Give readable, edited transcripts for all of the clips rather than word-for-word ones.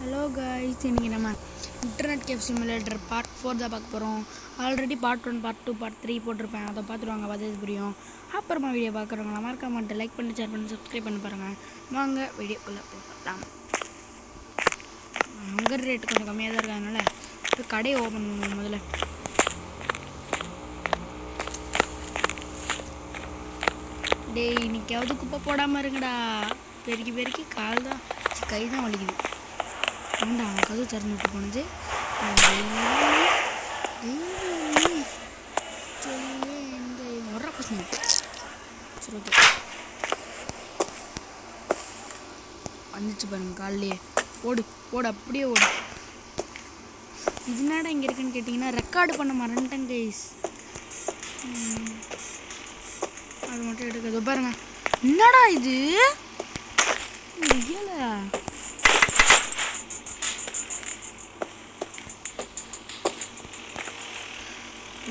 Hello guys, இன்றைக்கி நம்ம internet cafe simulator part 4 தான் பார்க்க போகிறோம். ஆல்ரெடி பார்ட் 1, பார்ட் 2, பார்ட் 3 போட்டிருப்பேன். அதை பார்த்துருவாங்க, பார்த்தது புரியும். அப்புறமா வீடியோ பார்க்குறவங்களா மறக்காம மட்டும் லைக் பண்ணி ஷேர் பண்ணி சப்ஸ்கிரைப் பண்ணி பாருங்கள். வாங்க வீடியோக்குள்ளே போகலாம். ஹங்கர் ரேட்டு கொஞ்சம் கம்மியாக தான் இருக்காங்கனால இப்போ கடையை ஓப்பன் பண்ணுவோம். முதல்ல டேய், இன்னைக்காவது குப்பை போடாமல் இருங்கடா. பெருக்கி பெருக்கி கால் தான் கை தான் வலிக்குது. வேண்டாம், கதவு திறந்து விட்டு போனது. வந்துச்சு பாருங்க, காலையே ஓடு ஓடு, அப்படியே ஓடு. இதுனாடா இங்கே இருக்குன்னு கேட்டிங்கன்னா ரெக்கார்டு பண்ண மறந்துட்டேன் கைஸ். அது மட்டும் எடுக்கிறது பாருங்க. என்னடா இது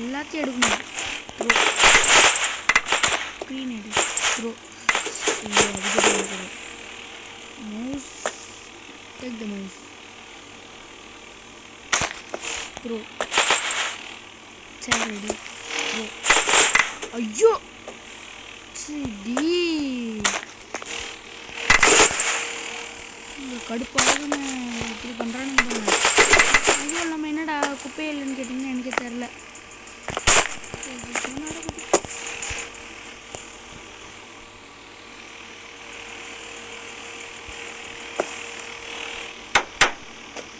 எல்லாத்தையும் எடுக்கணும். ஸ்க்ரீன் எடு bro. Mouse, take the mouse bro. Chair எடு ப்ரோ. ஐயோ சிடி, கடுப்பாக இப்படி பண்ணுறான்னு பாருங்க. இதுவும் இல்லாமல் என்னடா குப்பையே இல்லைன்னு கேட்டிங்கன்னா எனக்கே தெரில.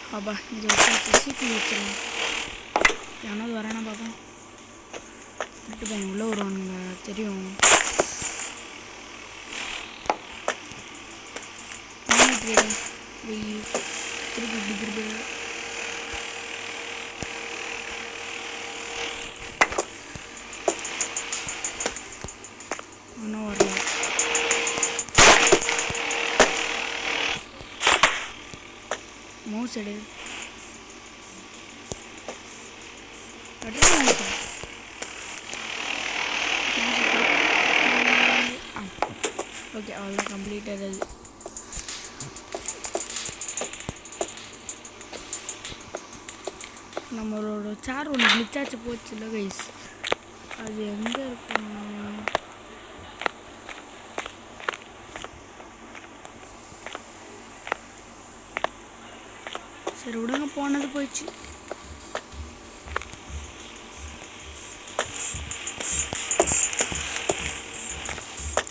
பாப்பா இது வச்சு சிபி வச்சிருங்க. யாராவது வரானா பாப்பா. விட்டு பையன் உள்ளே வருவானுங்க தெரியும். திருப்பி இப்படி திருப்பி ஒன்றும் வரல. மவுஸ் எடு. ஓகே, அவ்வளோதான், கம்ப்ளீட் ஆகுது. நம்மளோட சேர் ஒன்று கிளிச்சாச்சு போச்சு இல்லை கைஸ். அது எங்கே இருக்கும்? சரி விடுங்க, போனது போயிடுச்சு.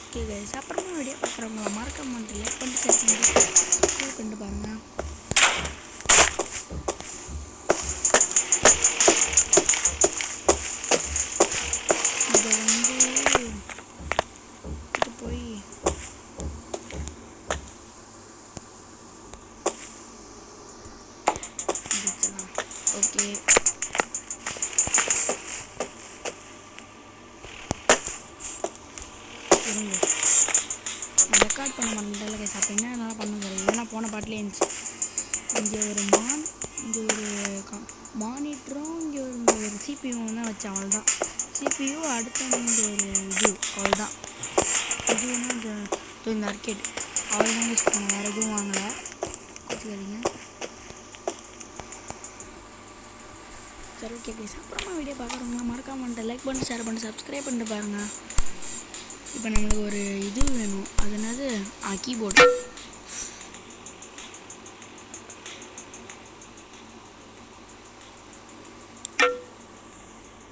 ஓகே கைஸ், அப்புறமா வீடியோ பார்க்குறவங்கள மறக்க மாட்டேன் லைக் பண்ணி ஷேர் பண்ணிட்டு பாருங்கள். ஓகே, ரெக்கார்ட் பண்ண மாட்டேன் கைஸ். அப்போ என்ன நல்லா பண்ண முடியாது. இதெல்லாம் போன பாட்டிலே இருந்துச்சு. இங்கே ஒரு இங்கே ஒரு மானிட்டரும் இங்கே ஒரு சிபியூவும் தான் வச்சேன். அவ்வளோதான். சிபியூ அடுத்த இங்கே ஒரு இது, அவ்வளோதான். இது ஒன்று இந்த அர்கேட் அவ்வளோதான் யூஸ் பண்ணேன். வேறு எதுவும் வாங்கலை. கொடுத்துக்காதீங்க. சரி ஓகே கைஸ், அப்புறமா வீடியோ பார்க்குறவங்க மறக்காம லைக் பண்ணி ஷேர் பண்ணி சப்ஸ்கிரைப் பண்ணிட்டு பாருங்கள். இப்போ நம்மளுக்கு ஒரு இது வேணும். அது என்னது? கீபோர்டு.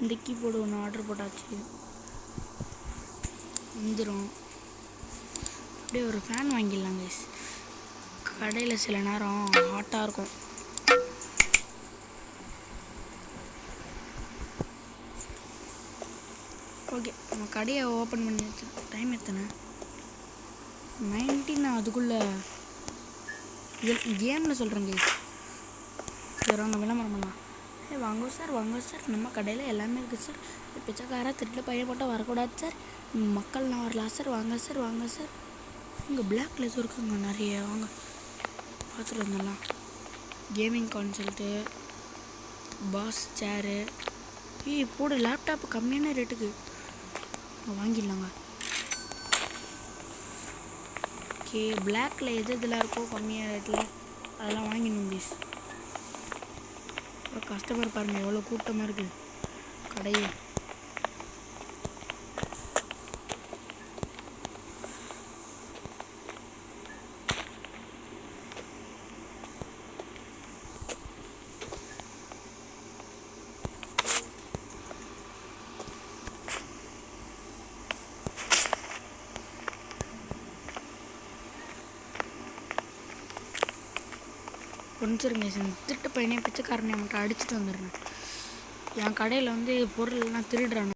இந்த கீபோர்டு ஒன்று ஆர்டர் போட்டாச்சு, வந்துடும். அப்படியே ஒரு ஃபேன் வாங்கிடலாம் கைஸ். கடையில் சில நேரம் ஹாட்டாக இருக்கும். ஓகே, நம்ம கடையை ஓப்பன் பண்ணி வச்சு டைம் எத்தனை? 19. அதுக்குள்ளே இது கேமில் சொல்கிறேன் கைஸ். சரி வாங்க விளம்பரம் பண்ணலாம். வாங்க சார், வாங்க சார், நம்ம கடையில் எல்லாமே இருக்குது சார். பிச்சைக்கார திருட்டு பையன் போட்டால் வரக்கூடாது சார். மக்கள்லாம் வரலாம் சார். வாங்க சார், வாங்க சார். இங்கே பிளாக்ல எதுவும் இருக்குங்க நிறைய. வாங்க பார்த்துட்டு வந்துடலாம். கேமிங் கான்சல்ட்டு, பாஸ் சேரு. போடு லேப்டாப் கம்மியான ரேட்டுக்கு வாங்கிடலாங்க. ஓகே, பிளாக்ல எது இதெல்லாம் இருக்கோ கம்மியாக ரேட்டில் அதெல்லாம் வாங்கிடுங்க. ப்ளீஸ். கஸ்டமர் பாருங்கள் எவ்வளோ கூட்டமாக இருக்குது கடையே. கொஞ்சிருங்க இந்த திருட்டு பையனே பிச்சைக்காரனை மட்டும் அடிச்சுட்டு வந்துடுறேன். என் கடையில் வந்து பொருள்லாம் திருடுறானு.